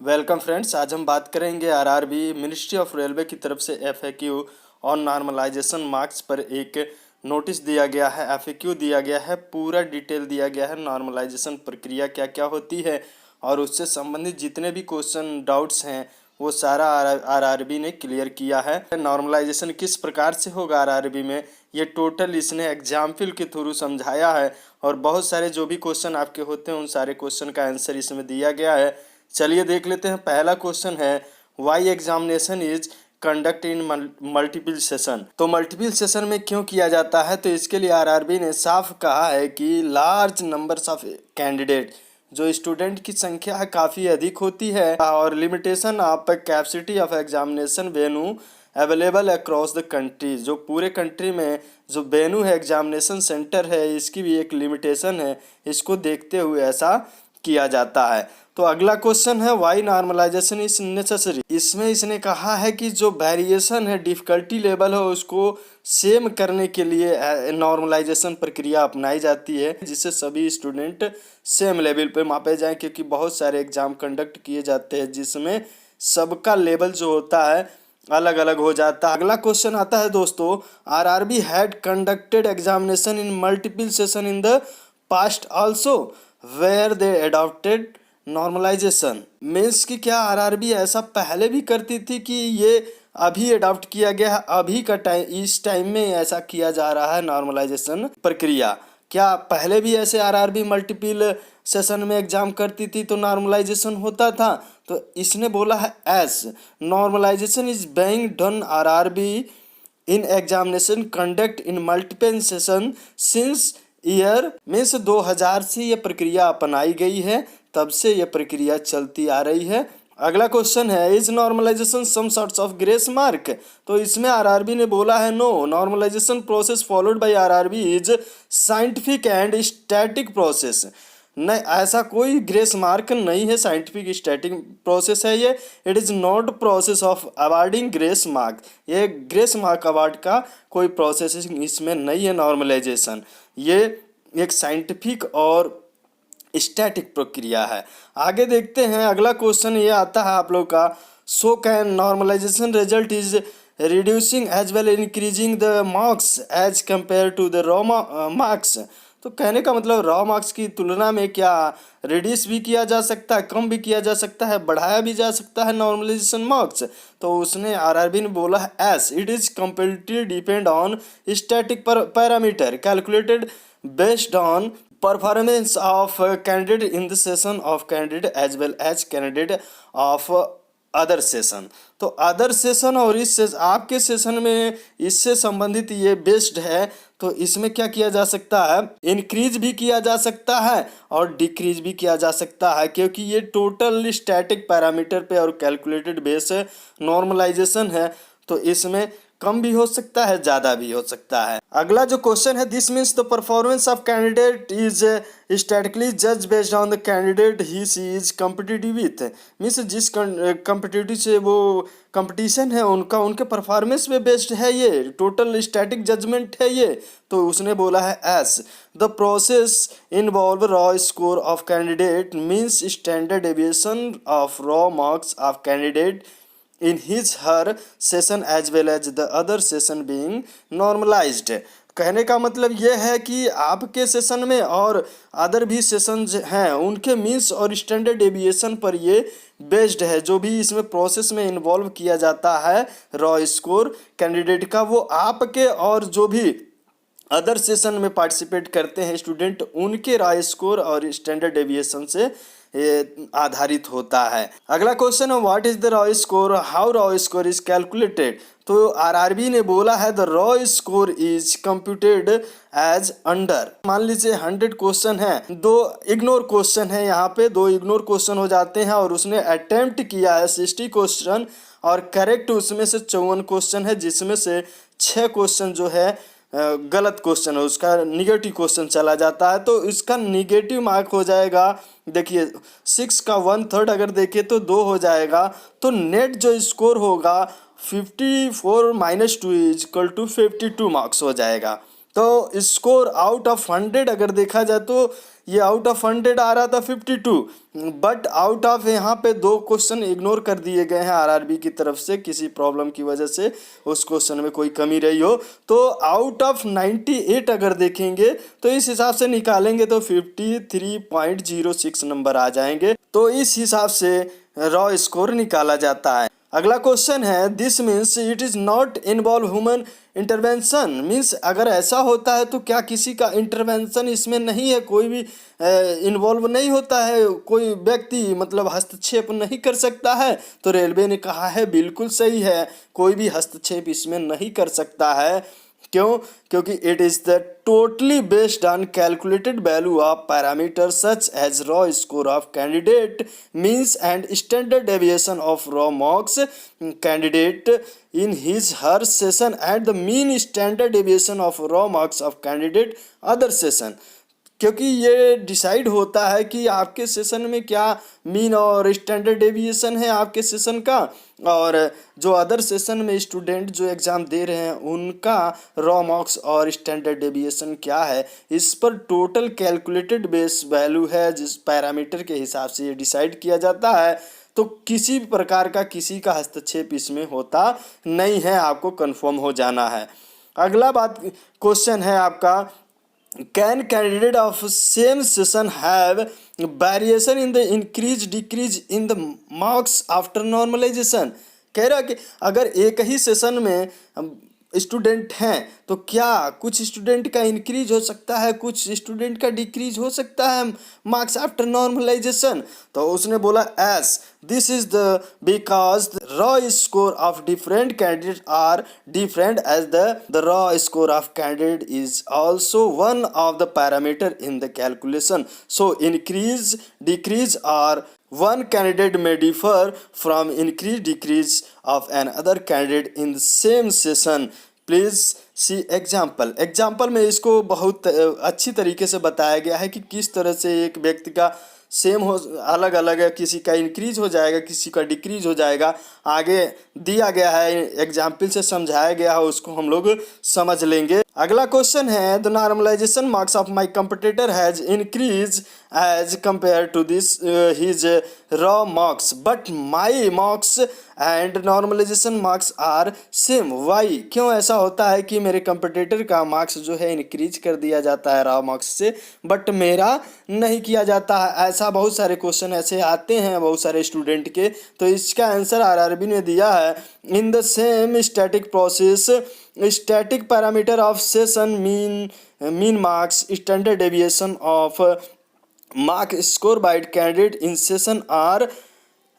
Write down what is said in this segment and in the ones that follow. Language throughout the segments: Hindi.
Welcome friends. आज हम बात करेंगे आरआरबी मिनिस्ट्री ऑफ रेलवे की तरफ से एफएक्यू और नॉर्मलाइजेशन मार्क्स पर एक नोटिस दिया गया है। एफएक्यू दिया गया है, पूरा डिटेल दिया गया है, नॉर्मलाइजेशन प्रक्रिया क्या क्या होती है और उससे संबंधित जितने भी क्वेश्चन डाउट्स हैं वो सारा आरआरबी ने क्लियर किया है। नॉर्मलाइजेशन किस प्रकार से होगा आरआरबी में, ये टोटल इसने एग्जाम्पल के थ्रू समझाया है और बहुत सारे जो भी क्वेश्चन आपके होते हैं उन सारे क्वेश्चन का आंसर इसमें दिया गया है। चलिए देख लेते हैं। पहला क्वेश्चन है, why examination is conduct in multiple session. तो मल्टीपल सेशन में क्यों किया जाता है, तो इसके लिए आरआरबी ने साफ कहा है कि लार्ज नंबर्स ऑफ कैंडिडेट, जो स्टूडेंट की संख्या है काफ़ी अधिक होती है और limitation of capacity of examination venue available across the country, जो पूरे कंट्री में जो वेन्यू है एग्जामिनेशन सेंटर है इसकी भी एक लिमिटेशन है, इसको देखते हुए ऐसा किया जाता है। तो अगला क्वेश्चन है, वाई नॉर्मलाइजेशन इज नेसेसरी। इसमें इसने कहा है कि जो वेरिएशन है, डिफिकल्टी लेवल है, उसको सेम करने के लिए नॉर्मलाइजेशन प्रक्रिया अपनाई जाती है जिससे सभी स्टूडेंट सेम लेवल पे मापे जाएं, क्योंकि बहुत सारे एग्जाम कंडक्ट किए जाते हैं जिसमें सबका लेवल जो होता है अलग अलग हो जाता है। अगला क्वेश्चन आता है दोस्तों, RRB had conducted examination in multiple session in the past also where they adopted normalisation. Means कि क्या आरआरबी ऐसा पहले भी करती थी कि ये अभी अडॉप्ट किया गया है, अभी का टाइम, इस टाइम में ऐसा किया जा रहा है नॉर्मलाइजेशन प्रक्रिया। क्या पहले भी ऐसे आरआरबी मल्टीपल सेशन में एग्जाम करती थी तो नॉर्मलाइजेशन होता था? तो इसने बोला है as normalisation is being done RRB in examination conduct in multiple session since year means 2000 से ये प्रक्रिया अपनाई गई है, तब से ये प्रक्रिया चलती आ रही है। अगला क्वेश्चन है, is normalisation some sorts of grace mark. तो इसमें आरआरबी ने बोला है no, normalisation process followed by RRB is scientific and static process. नहीं, ऐसा कोई ग्रेस मार्क नहीं है, साइंटिफिक स्टैटिक प्रोसेस है ये। It is not process of awarding grace mark, ये ग्रेस मार्क अवार्ड का कोई प्रोसेस इसमें नहीं है नॉर्मलाइजेशन। ये एक साइंटिफिक और स्टैटिक प्रक्रिया है। आगे देखते हैं। अगला क्वेश्चन ये आता है आप लोग का, so can normalisation result is reducing as well increasing the marks as compare to the raw marks. तो कहने का मतलब रॉ मार्क्स की तुलना में क्या रिड्यूस भी किया जा सकता है, कम भी किया जा सकता है, बढ़ाया भी जा सकता है नॉर्मलाइजेशन मार्क्स। तो उसने आरआरबी ने बोला है as it is completely depend on static parameter calculated based on performance of candidate in the session of candidate as well as candidate of other session. तो अदर सेशन और इस आपके सेशन में इससे संबंधित ये बेस्ड है। तो इसमें क्या किया जा सकता है, इंक्रीज भी किया जा सकता है और डिक्रीज भी किया जा सकता है, क्योंकि ये टोटल स्टैटिक पैरामीटर पे और कैलकुलेटेड बेस नॉर्मलाइजेशन है। तो इसमें कम भी हो सकता है, ज़्यादा भी हो सकता है। अगला जो क्वेश्चन है, this means the performance of candidate is statically जज based on the candidate he she is competitive with. Means जिस कम्पिटिटिव से वो कंपटीशन है उनका, उनके परफॉर्मेंस पे बेस्ड है, ये टोटल स्टैटिक जजमेंट है ये। तो उसने बोला है S the process involve raw score of candidate means standard deviation of raw marks of candidate in his her session as well as the other session being normalized। कहने का मतलब ये है कि आपके सेशन में और अदर भी सेशन हैं उनके मीन्स और स्टैंडर्ड डेविएशन पर ये बेस्ड है। जो भी इसमें प्रोसेस में इन्वॉल्व किया जाता है रॉ स्कोर कैंडिडेट का, वो आपके और जो भी अदर सेशन में पार्टिसिपेट करते हैं स्टूडेंट, उनके रॉ स्कोर और स्टैंडर्ड डेविएशन से आधारित होता है। अगला क्वेश्चन है, what is the raw score, how raw score is calculated. तो आरआरबी ने बोला है the raw score is computed as under. मान लीजिए 100 क्वेश्चन है, 2 इग्नोर क्वेश्चन है, यहाँ पे 2 इग्नोर क्वेश्चन हो जाते हैं और उसने अटेम्प्ट किया है 60 क्वेश्चन और करेक्ट उसमें से 54 क्वेश्चन है, जिसमें से 6 क्वेश्चन जो है गलत क्वेश्चन है, उसका निगेटिव क्वेश्चन चला जाता है। तो इसका निगेटिव मार्क हो जाएगा, देखिए 6 का 1/3 अगर देखें तो 2 हो जाएगा। तो नेट जो स्कोर होगा 54 - 2 = 52 मार्क्स हो जाएगा। तो स्कोर आउट ऑफ 100 अगर देखा जाए तो ये आउट ऑफ 100 आ रहा था 52, बट आउट ऑफ यहाँ पे 2 क्वेश्चन इग्नोर कर दिए गए हैं आरआरबी की तरफ से, किसी प्रॉब्लम की वजह से उस क्वेश्चन में कोई कमी रही हो। तो आउट ऑफ 98 अगर देखेंगे तो इस हिसाब से निकालेंगे तो 53.06 नंबर आ जाएंगे। तो इस हिसाब से रॉ स्कोर निकाला जाता है। अगला क्वेश्चन है, this means it is not involve human intervention. Means अगर ऐसा होता है तो क्या किसी का इंटरवेंशन इसमें नहीं है, कोई भी इन्वॉल्व नहीं होता है, कोई व्यक्ति मतलब हस्तक्षेप नहीं कर सकता है? तो रेलवे ने कहा है बिल्कुल सही है, कोई भी हस्तक्षेप इसमें नहीं कर सकता है। क्यों? क्योंकि it is the totally based on calculated value of parameter such as raw score of candidate, means and standard deviation of raw marks candidate in his her session and the mean standard deviation of raw marks of candidate other session. क्योंकि ये डिसाइड होता है कि आपके सेशन में क्या मीन और स्टैंडर्ड डेविएशन है आपके सेशन का, और जो अदर सेशन में स्टूडेंट जो एग्ज़ाम दे रहे हैं उनका रॉ मार्क्स और स्टैंडर्ड डेविएशन क्या है, इस पर टोटल कैलकुलेटेड बेस वैल्यू है जिस पैरामीटर के हिसाब से ये डिसाइड किया जाता है। तो किसी प्रकार का किसी का हस्तक्षेप इसमें होता नहीं है, आपको कंफर्म हो जाना है। अगला बात क्वेश्चन है आपका, can candidate of same session have variation in the increase decrease in the marks after normalization. कह रहा कि अगर एक ही सेशन में स्टूडेंट हैं तो क्या कुछ स्टूडेंट का इंक्रीज हो सकता है, कुछ स्टूडेंट का डिक्रीज हो सकता है मार्क्स आफ्टर नॉर्मलाइजेशन? तो उसने बोला as this is the because the raw score of different candidate are different as the raw score of candidate is also one of the parameter in the calculation, so increase decrease are one candidate may differ from increase decrease of another candidate in the same session. Please see example में इसको बहुत अच्छी तरीके से बताया गया है कि किस तरह से एक व्यक्ति का सेम हो अलग अलग है, किसी का इंक्रीज हो जाएगा किसी का डिक्रीज हो जाएगा। आगे दिया गया है एग्जाम्पल से समझाया गया है, उसको हम लोग समझ लेंगे। अगला क्वेश्चन है, the normalization marks of my competitor has increase as compare to this his raw marks but my marks and normalization marks are same. Why? क्यों ऐसा होता है कि मेरे कंपटीटर का मार्क्स जो है इंक्रीज कर दिया जाता है रॉ मार्क्स से, बट मेरा नहीं किया जाता है? ऐसा बहुत सारे क्वेश्चन ऐसे आते हैं बहुत सारे स्टूडेंट के। तो इसका आंसर आरआरबी ने दिया है, in the same static process static parameter of session mean marks standard deviation of mark score by candidate in session are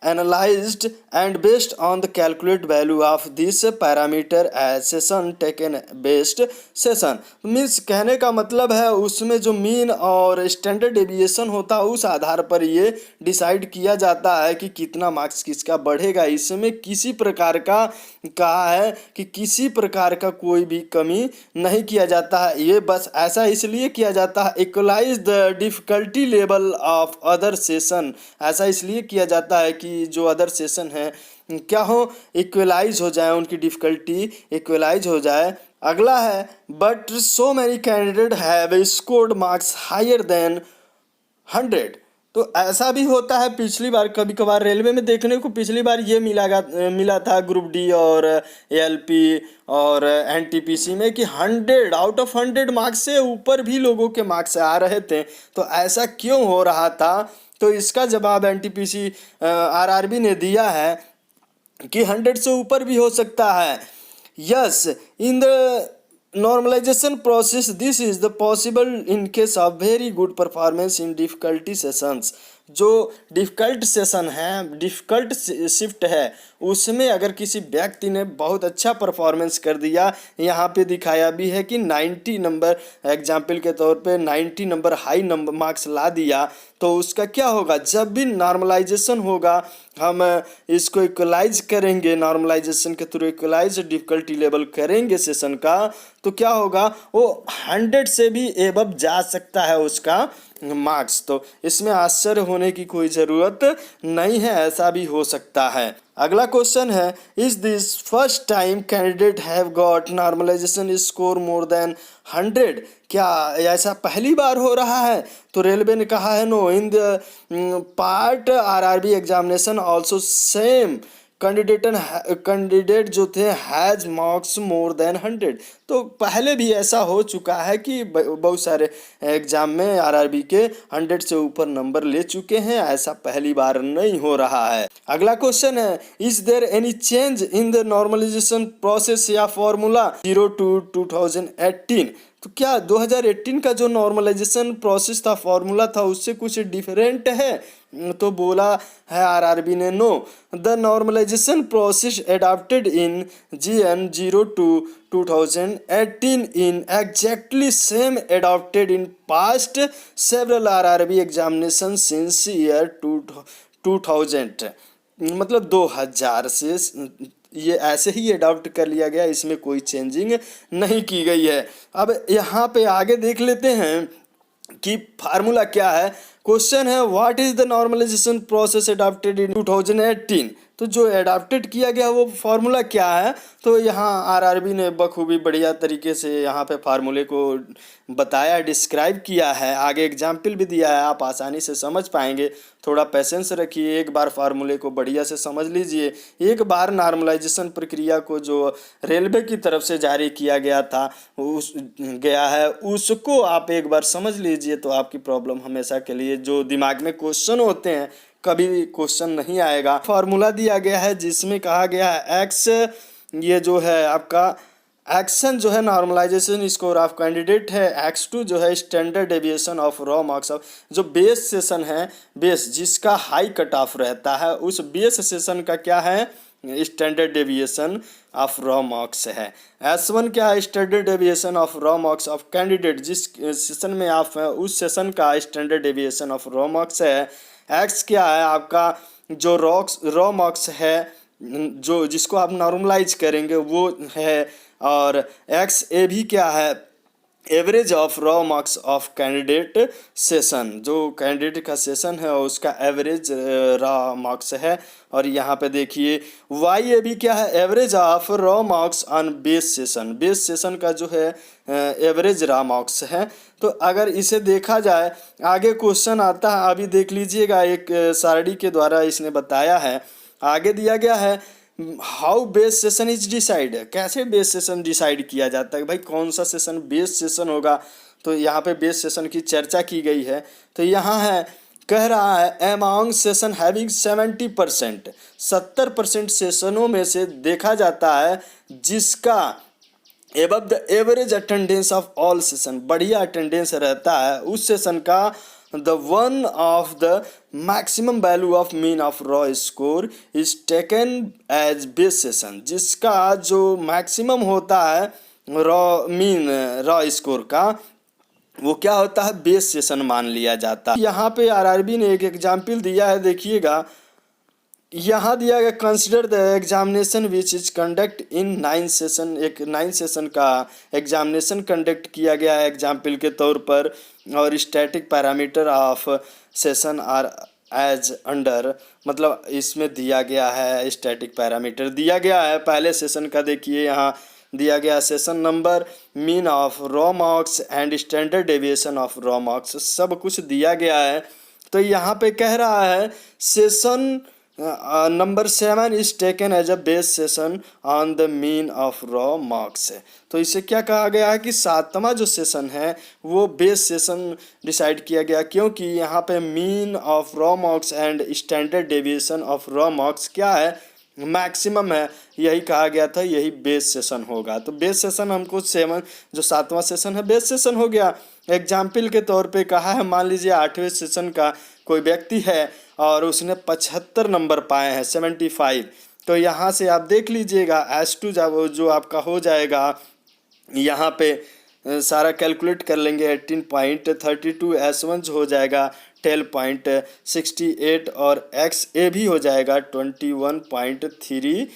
analyzed and based on the calculate value of this parameter as session taken based session। Means कहने का मतलब है उसमें जो मीन और स्टैंडर्ड डेविएशन होता है उस आधार पर ये डिसाइड किया जाता है कि कितना मार्क्स किसका बढ़ेगा। इसमें किसी प्रकार का कहा है कि किसी प्रकार का कोई भी कमी नहीं किया जाता है। ये बस ऐसा इसलिए किया जाता है, equalize the difficulty level of other session. ऐसा इसलिए किया जाता है कि जो अदर सेशन है क्या हो, इक्वलाइज हो जाए, उनकी डिफ़िकल्टी इक्वलाइज हो जाए। अगला है, but so many candidate have scored marks higher than 100। तो ऐसा भी होता है, पिछली बार कभी कभार रेलवे में देखने को पिछली बार ये मिला था ग्रुप डी और एलपी और एनटीपीसी में कि 100 आउट ऑफ 100 मार्क्स से ऊपर भी लोगों के मार्क्स आ रहे थे। तो ऐसा क्यों हो रहा था? तो इसका जवाब एनटीपीसी आरआरबी ने दिया है कि 100 से ऊपर भी हो सकता है। Yes, in the normalization process this is the possible in case of very good performance in difficulty sessions। जो डिफ़िकल्ट सेशन है, डिफ़िकल्ट शिफ्ट है, उसमें अगर किसी व्यक्ति ने बहुत अच्छा परफॉर्मेंस कर दिया, यहाँ पे दिखाया भी है कि 90 नंबर एग्जाम्पल के तौर पे 90 नंबर हाई नंबर मार्क्स ला दिया, तो उसका क्या होगा? जब भी नॉर्मलाइजेशन होगा हम इसको इक्वलाइज करेंगे, नॉर्मलाइजेशन के थ्रू इक्वलाइज डिफ़िकल्टी लेवल करेंगे सेशन का, तो क्या होगा? वो 100 से भी एबव जा सकता है उसका मार्क्स। तो इसमें आश्चर्य होने की कोई ज़रूरत नहीं है, ऐसा भी हो सकता है। अगला क्वेश्चन है, is this first time candidate have got normalization score more than 100? क्या ऐसा पहली बार हो रहा है? तो रेलवे ने कहा है no, in the part RRB examination also same candidate जो थे हैज मार्क्स मोर देन 100। तो पहले भी ऐसा हो चुका है कि बहुत सारे एग्जाम में आरआरबी के 100 से ऊपर नंबर ले चुके हैं, ऐसा पहली बार नहीं हो रहा है। अगला क्वेश्चन है, is there any change in the normalization process या फॉर्मूला 0 to 2018? तो क्या 2018 का जो नॉर्मलाइजेशन प्रोसेस था, फॉर्मूला था, उससे कुछ डिफरेंट है? तो बोला है आरआरबी ने no, the normalization process adopted in GN 0 to 2018 in exactly same adopted in past several RRB examinations since year 2000। मतलब 2000 से ये ऐसे ही अडॉप्ट कर लिया गया, इसमें कोई चेंजिंग नहीं की गई है। अब यहाँ पे आगे देख लेते हैं कि फार्मूला क्या है। क्वेश्चन है, what is the normalization process adopted in 2018? तो जो अडॉप्टेड किया गया वो फार्मूला क्या है? तो यहाँ आरआरबी ने बखूबी बढ़िया तरीके से यहाँ पे फार्मूले को बताया, डिस्क्राइब किया है, आगे एग्जाम्पल भी दिया है, आप आसानी से समझ पाएंगे। थोड़ा पेशेंस रखिए, एक बार फार्मूले को बढ़िया से समझ लीजिए। एक बार नॉर्मलाइजेशन प्रक्रिया को जो रेलवे की तरफ से जारी किया गया था उसको आप एक बार समझ लीजिए, तो आपकी प्रॉब्लम हमेशा के लिए, जो दिमाग में क्वेश्चन होते हैं कभी क्वेश्चन नहीं आएगा। फार्मूला दिया गया है जिसमें कहा गया है एक्स, ये जो है आपका एक्शन जो है नॉर्मलाइजेशन स्कोर ऑफ कैंडिडेट है, x2 जो है standard deviation of raw marks of, जो बेस सेशन है, बेस जिसका हाई कट ऑफ रहता है, उस बेस सेशन का क्या है, standard deviation of raw marks है। S1 क्या है, standard deviation of raw marks of candidate, जिस सेशन में आप हैं उस सेशन का standard deviation of raw marks है। एक्स क्या है आपका, जो रॉ मार्क्स है, जो जिसको आप नॉर्मलाइज करेंगे वो है। और एक्स ए भी क्या है, average of raw marks of candidate session, जो कैंडिडेट का सेशन है उसका एवरेज रॉ मार्क्स है। और यहाँ पे देखिए वाई ए भी क्या है, average of raw marks on base session, base session का जो है एवरेज रॉ मार्क्स है। तो अगर इसे देखा जाए, आगे क्वेश्चन आता है, अभी देख लीजिएगा, एक सारणी के द्वारा इसने बताया है। आगे दिया गया है, how base session is decide, कैसे बेस सेशन डिसाइड किया जाता है, भाई कौन सा सेशन बेस सेशन होगा। तो यहाँ पे बेस सेशन की चर्चा की गई है। तो यहाँ है, कह रहा है अमॉन्ग सेशन हैविंग 70%, 70% सेशनों में से देखा जाता है जिसका above the average attendance of all session, बढ़िया अटेंडेंस रहता है उस सेशन का, the one of the maximum value of mean of raw score is taken as base session, जिसका जो मैक्सिमम होता है रॉ स्कोर का, वो क्या होता है, बेस सेशन मान लिया जाता है। यहाँ पे आरआरबी ने एक एग्जाम्पल दिया है, देखिएगा यहाँ दिया गया, consider the examination which is conduct in 9 session, एक 9 सेशन का एग्जामिनेशन कंडक्ट किया गया है एग्जाम्पल के तौर पर, और static parameter of session are as under, मतलब इसमें दिया गया है स्टैटिक पैरामीटर दिया गया है। पहले सेशन का देखिए, यहाँ दिया गया session number, mean of raw marks and standard deviation of raw marks, सब कुछ दिया गया है। तो यहाँ पे कह रहा है session number 7 is taken as a base session on the mean of raw marks है। तो इसे क्या कहा गया है कि 7वां जो सेशन है वो बेस सेशन डिसाइड किया गया, क्योंकि यहाँ पे mean of raw marks and standard deviation of raw marks क्या है, मैक्सिमम है, यही कहा गया था, यही बेस सेशन होगा। तो बेस सेशन हमको 7 जो 7वां सेशन है बेस सेशन हो गया। एग्जाम्पल के तौर पे कहा है, मान लीजिए 8वें सेशन का कोई व्यक्ति है और उसने 75 नंबर पाए हैं, 75। तो यहाँ से आप देख लीजिएगा S2 जो आपका हो जाएगा, यहाँ पे सारा कैलकुलेट कर लेंगे, 18.32, S1 जो हो जाएगा 12.68 और XA भी हो जाएगा 21.31,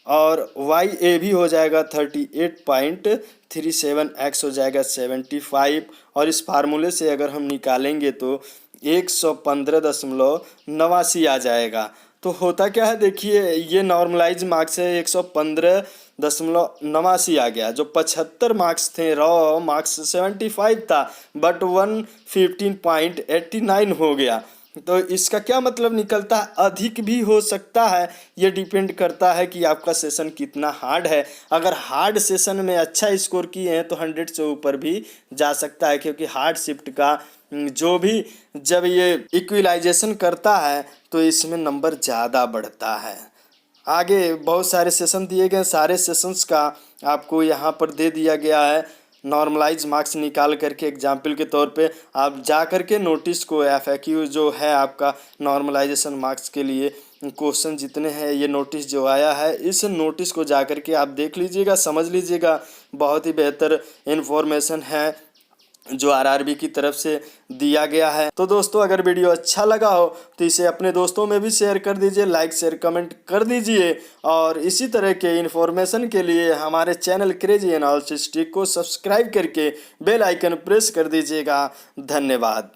और वाई ए भी हो जाएगा 38.37, एक्स हो जाएगा 75, और इस फार्मूले से अगर हम निकालेंगे तो 115.89 आ जाएगा। तो होता क्या है, देखिए ये नॉर्मलाइज मार्क्स है, 115.89 आ गया। जो 75 मार्क्स थे, रॉ मार्क्स 75 था, बट 115.89 हो गया। तो इसका क्या मतलब निकलता है, अधिक भी हो सकता है। ये डिपेंड करता है कि आपका सेशन कितना हार्ड है। अगर हार्ड सेशन में अच्छा स्कोर किए हैं तो 100 से ऊपर भी जा सकता है, क्योंकि हार्ड शिफ्ट का जो भी जब ये इक्विलाइजेशन करता है तो इसमें नंबर ज़्यादा बढ़ता है। आगे बहुत सारे सेशन दिए गए, सारे सेशंस का आपको यहाँ पर दे दिया गया है। नॉर्मलाइज मार्क्स निकाल करके एग्जाम्पल के तौर पे आप जा करके नोटिस को, एफएक्यू जो है आपका नॉर्मलाइजेशन मार्क्स के लिए क्वेश्चन जितने हैं, ये नोटिस जो आया है, इस नोटिस को जा करके आप देख लीजिएगा, समझ लीजिएगा। बहुत ही बेहतर इन्फॉर्मेशन है जो आरआरबी की तरफ से दिया गया है। तो दोस्तों, अगर वीडियो अच्छा लगा हो तो इसे अपने दोस्तों में भी शेयर कर दीजिए, लाइक शेयर कमेंट कर दीजिए, और इसी तरह के इन्फॉर्मेशन के लिए हमारे चैनल क्रेजी एनालिसिस को सब्सक्राइब करके बेल आइकन प्रेस कर दीजिएगा। धन्यवाद।